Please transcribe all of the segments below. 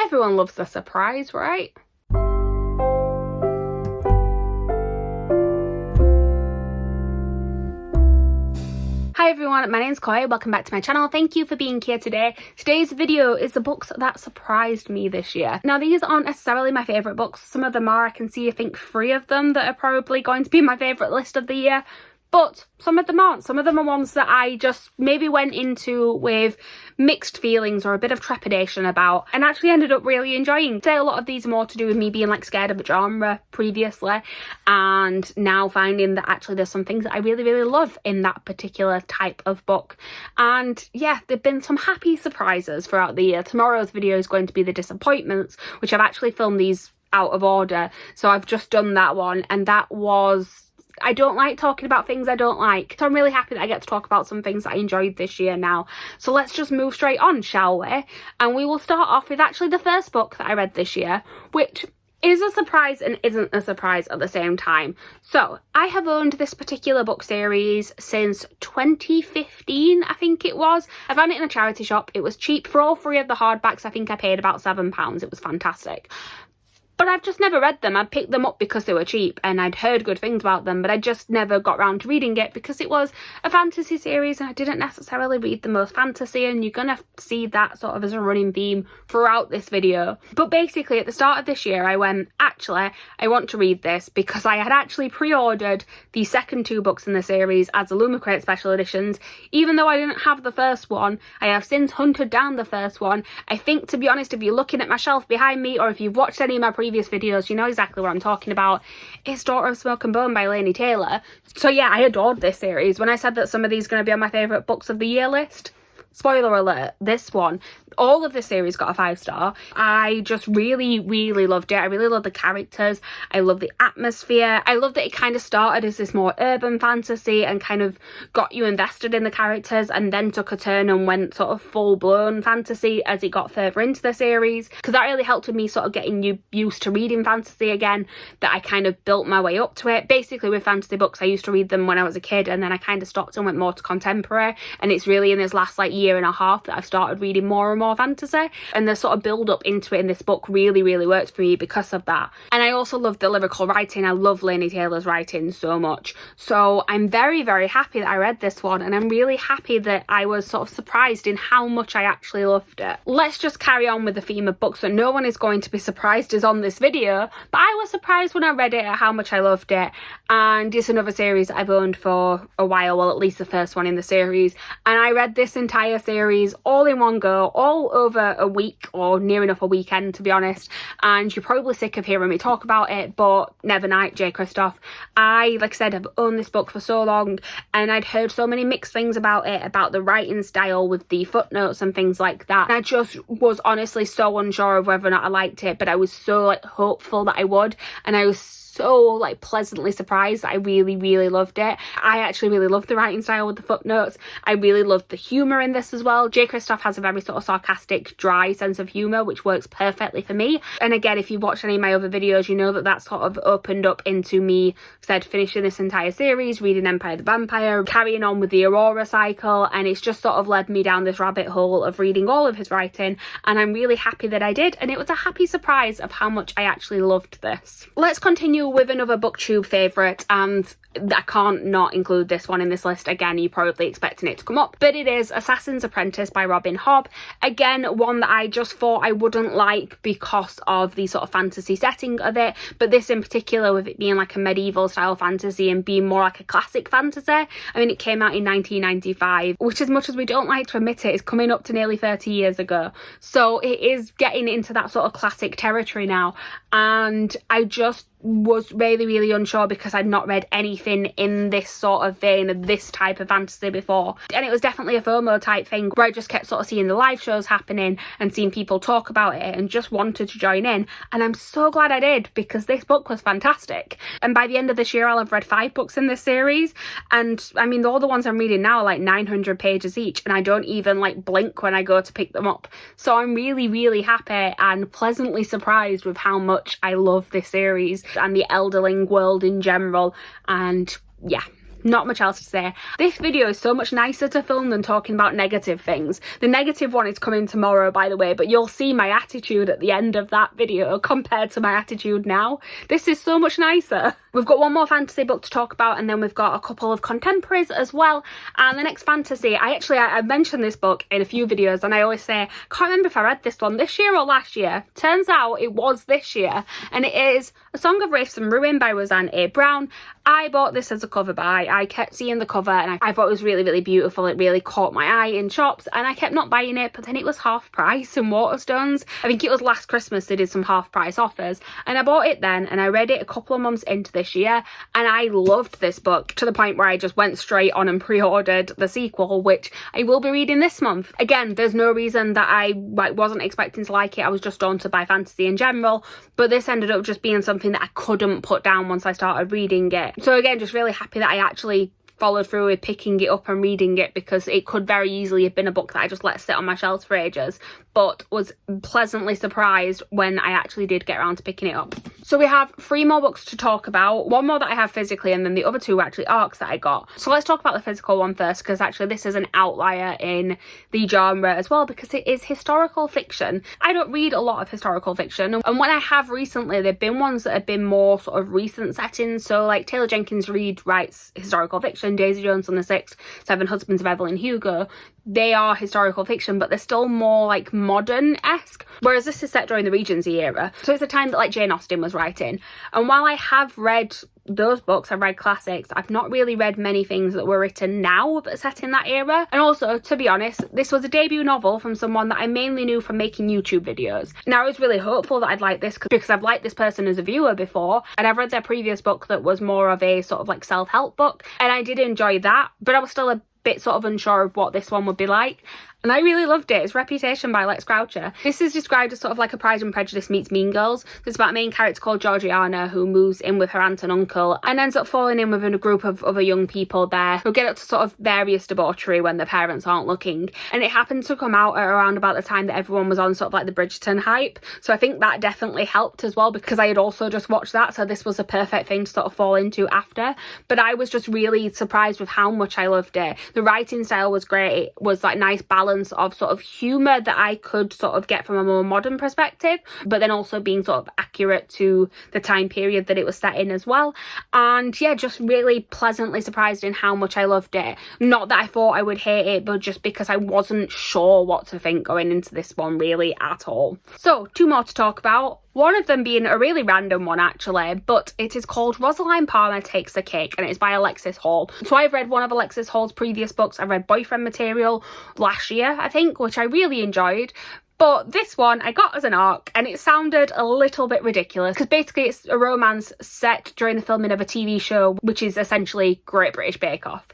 Everyone loves a surprise, right? Hi everyone, my name's Chloe, welcome back to my channel. Thank you for being here today. Today's video is the books that surprised me this year. Now these aren't necessarily my favourite books, some of them are. I can see I think 3 of them that are probably going to be my favourite list of the year. But some of them aren't. Some of them are ones that I just maybe went into with mixed feelings or a bit of trepidation about and actually ended up really enjoying. I'd say a lot of these are more to do with me being like scared of a genre previously and now finding that actually there's some things that I really love in that particular type of book. And yeah, there've been some happy surprises throughout the year. Tomorrow's video is going to be the disappointments, which I've actually filmed these out of order. So I've just done that one, and that was... I don't like talking about things I don't like, so I'm really happy that I get to talk about some things that I enjoyed this year now. So let's just move straight on, shall we? And we will start off with actually the first book that I read this year, which is a surprise and isn't a surprise at the same time. So I have owned this particular book series since 2015, I think it was. I found it in a charity shop. It was cheap for all 3 of the hardbacks. I think I paid about £7. It was fantastic. But I've just never read them. I picked them up because they were cheap and I'd heard good things about them, but I just never got around to reading it because it was a fantasy series and I didn't necessarily read the most fantasy, and you're gonna see that sort of as a running theme throughout this video. But basically at the start of this year I went, actually I want to read this, because I had actually pre-ordered the second 2 books in the series as the Lumacrate special editions. Even though I didn't have the first one, I have since hunted down the first one. I think, to be honest, if you're looking at my shelf behind me or if you've watched any of my previous videos, you know exactly what I'm talking about. It's Daughter of Smoke and Bone by Laini Taylor. So yeah, I adored this series. When I said that some of these are going to be on my favourite books of the year list, spoiler alert, this one, all of the series got a 5-star. I just really loved it. I really love the characters. I love the atmosphere. I love that it kind of started as this more urban fantasy and kind of got you invested in the characters, and then took a turn and went sort of full-blown fantasy as it got further into the series, because that really helped with me sort of getting you used to reading fantasy again, that I kind of built my way up to it. Basically with fantasy books, I used to read them when I was a kid and then I kind of stopped and went more to contemporary, and it's really in this last like year and a half that I've started reading more and more fantasy, and the sort of build up into it in this book really works for me because of that. And I also love the lyrical writing. I love Laini Taylor's writing so much, so I'm very happy that I read this one, and I'm really happy that I was sort of surprised in how much I actually loved it. Let's just carry on with the theme of books that no one is going to be surprised is on this video, but I was surprised when I read it at how much I loved it. And it's another series that I've owned for a while, well at least the first one in the series, and I read this entire series all in one go, all over a week or near enough a weekend, to be honest. And you're probably sick of hearing me talk about it, but Nevernight, J. Kristoff. Like I said, I've owned this book for so long and I'd heard so many mixed things about it, about the writing style with the footnotes and things like that. And I just was honestly so unsure of whether or not I liked it, but I was so like hopeful that I would, and I was so like pleasantly surprised that I really loved it. I actually really loved the writing style with the footnotes. I really loved the humour in this as well. J. Kristoff has a very sort of sarcastic, dry sense of humour, which works perfectly for me. And again, if you've watched any of my other videos, you know that that sort of opened up into me, said, finishing this entire series, reading Empire the Vampire, carrying on with the Aurora cycle, and it's just sort of led me down this rabbit hole of reading all of his writing, and I'm really happy that I did, and it was a happy surprise of how much I actually loved this. Let's continue with another booktube favourite, and I can't not include this one in this list. Again, you're probably expecting it to come up, but it is Assassin's Apprentice by Robin Hobb. Again, one that I just thought I wouldn't like because of the sort of fantasy setting of it, but this in particular, with it being like a medieval style fantasy and being more like a classic fantasy. I mean, it came out in 1995, which, as much as we don't like to admit it, is coming up to nearly 30 years ago. So it is getting into that sort of classic territory now, and I just was really unsure because I'd not read anything in this sort of vein of this type of fantasy before, and it was definitely a FOMO type thing where I just kept sort of seeing the live shows happening and seeing people talk about it and just wanted to join in, and I'm so glad I did because this book was fantastic. And by the end of this year I'll have read 5 books in this series, and I mean all the ones I'm reading now are like 900 pages each, and I don't even like blink when I go to pick them up. So I'm really happy and pleasantly surprised with how much I love this series and the Elderling world in general. And yeah, Not much else to say. This video is so much nicer to film than talking about negative things. The negative one is coming tomorrow, by the way, but you'll see my attitude at the end of that video compared to my attitude now. This is so much nicer. We've got one more fantasy book to talk about, and then we've got a couple of contemporaries as well. And the next fantasy, I mentioned this book in a few videos, and I always say, I can't remember if I read this one this year or last year. Turns out it was this year, and it is A Song of Wraiths and Ruin by Rosalie A. Brown. I bought this as a cover buy. I kept seeing the cover and I thought it was really, really beautiful. It really caught my eye in shops, and I kept not buying it, but then it was half price in Waterstones. I think it was last Christmas they did some half price offers, and I bought it then, and I read it a couple of months into this year, and I loved this book to the point where I just went straight on and pre-ordered the sequel, which I will be reading this month. Again, there's no reason that I wasn't expecting to like it. I was just daunted by fantasy in general, but this ended up just being something that I couldn't put down once I started reading it. So again, just really happy that I actually followed through with picking it up and reading it, because it could very easily have been a book that I just let sit on my shelves for ages, but was pleasantly surprised when I actually did get around to picking it up. So we have 3 more books to talk about, one more that I have physically, and then the other 2 were actually ARCs that I got. So let's talk about the physical one first, because actually this is an outlier in the genre as well, because it is historical fiction. I don't read a lot of historical fiction, and when I have recently, there have been ones that have been more sort of recent settings. So like Taylor Jenkins Reid writes historical fiction, Daisy Jones and the Six, Seven Husbands of Evelyn Hugo. They are historical fiction, but they're still more like modern-esque, whereas this is set during the Regency era. So it's a time that like Jane Austen was writing. And while I have read those books, I've read classics, I've not really read many things that were written now but set in that era. And also, to be honest, this was a debut novel from someone that I mainly knew from making YouTube videos. Now, I was really hopeful that I'd like this because I've liked this person as a viewer before, and I've read their previous book that was more of a sort of like self-help book, and I did enjoy that, but I was still a bit sort of unsure of what this one would be like. And I really loved it. It's Reputation by Lex Croucher. This is described as sort of like a Pride and Prejudice meets Mean Girls. It's about a main character called Georgiana who moves in with her aunt and uncle and ends up falling in with a group of other young people there who get up to sort of various debauchery when their parents aren't looking. And it happened to come out at around about the time that everyone was on sort of like the Bridgerton hype. So I think that definitely helped as well, because I had also just watched that. So this was a perfect thing to sort of fall into after. But I was just really surprised with how much I loved it. The writing style was great. It was like nice balance of sort of humour that I could sort of get from a more modern perspective, but then also being sort of accurate to the time period that it was set in as well. And yeah, just really pleasantly surprised in how much I loved it. Not that I thought I would hate it, but just because I wasn't sure what to think going into this one really at all. So 2 more to talk about. One of them being a really random one actually, but it is called Rosalie Palmer Takes the Cake, and it's by Alexis Hall. So I've read one of Alexis Hall's previous books. I read Boyfriend Material last year, I think, which I really enjoyed. But this one I got as an ARC, and it sounded a little bit ridiculous because basically it's a romance set during the filming of a TV show, which is essentially Great British Bake Off.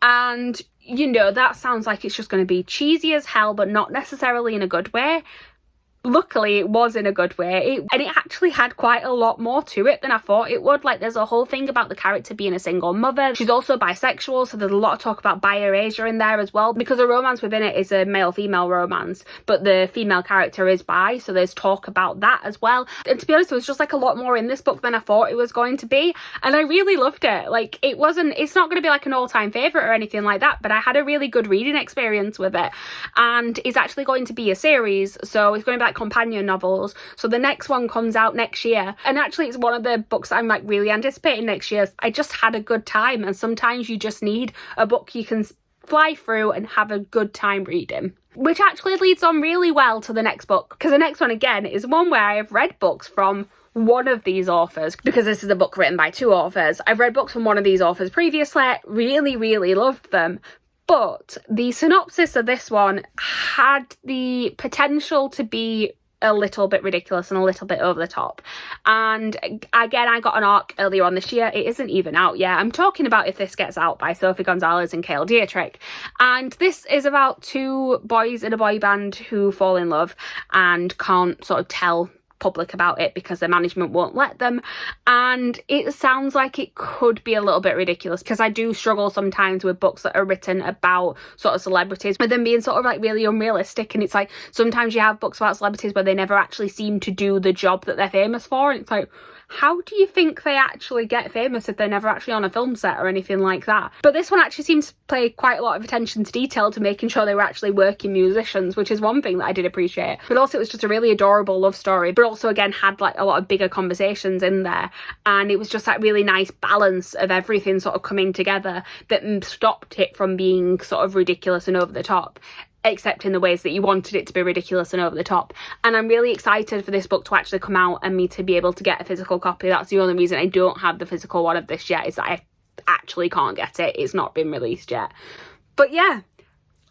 And, you know, that sounds like it's just going to be cheesy as hell, but not necessarily in a good way. Luckily, it was in a good way, and it actually had quite a lot more to it than I thought it would. Like, there's a whole thing about the character being a single mother. She's also bisexual, so there's a lot of talk about bi-erasure in there as well, because the romance within it is a male-female romance, but the female character is bi, so there's talk about that as well. And to be honest, there was just like a lot more in this book than I thought it was going to be, and I really loved it. Like, it's not going to be like an all-time favourite or anything like that, but I had a really good reading experience with it. And it's actually going to be a series, so it's going to be like companion novels. So the next one comes out next year, and actually it's one of the books I'm like really anticipating next year. I just had a good time, and sometimes you just need a book you can fly through and have a good time reading. Which actually leads on really well to the next book, because the next one again is one where I have read books from one of these authors, because this is a book written by 2 authors. I've read books from one of these authors previously, really loved them. But the synopsis of this one had the potential to be a little bit ridiculous and a little bit over the top. And again, I got an ARC earlier on this year. It isn't even out yet. I'm talking about If This Gets Out by Sophie Gonzalez and Cale Dietrich. And this is about 2 boys in a boy band who fall in love and can't sort of tell public about it because their management won't let them, and it sounds like it could be a little bit ridiculous, because I do struggle sometimes with books that are written about sort of celebrities, with them being sort of like really unrealistic. And it's like sometimes you have books about celebrities where they never actually seem to do the job that they're famous for, and it's like, how do you think they actually get famous if they're never actually on a film set or anything like that? But this one actually seems to pay quite a lot of attention to detail to making sure they were actually working musicians, which is one thing that I did appreciate. But also it was just a really adorable love story, but also again had like a lot of bigger conversations in there, and it was just that really nice balance of everything sort of coming together that stopped it from being sort of ridiculous and over the top, except in the ways that you wanted it to be ridiculous and over the top. And I'm really excited for this book to actually come out and me to be able to get a physical copy. That's the only reason I don't have the physical one of this yet, is that I actually can't get it. It's not been released yet. But yeah,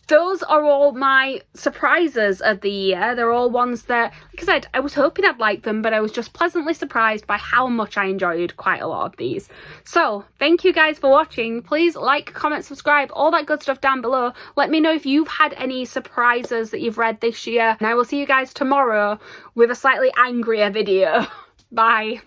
those are all my surprises of the year. They're all ones that, like I said, I was hoping I'd like them, but I was just pleasantly surprised by how much I enjoyed quite a lot of these. So thank you guys for watching. Please like, comment, subscribe, all that good stuff down below. Let me know if you've had any surprises that you've read this year, and I will see you guys tomorrow with a slightly angrier video. Bye.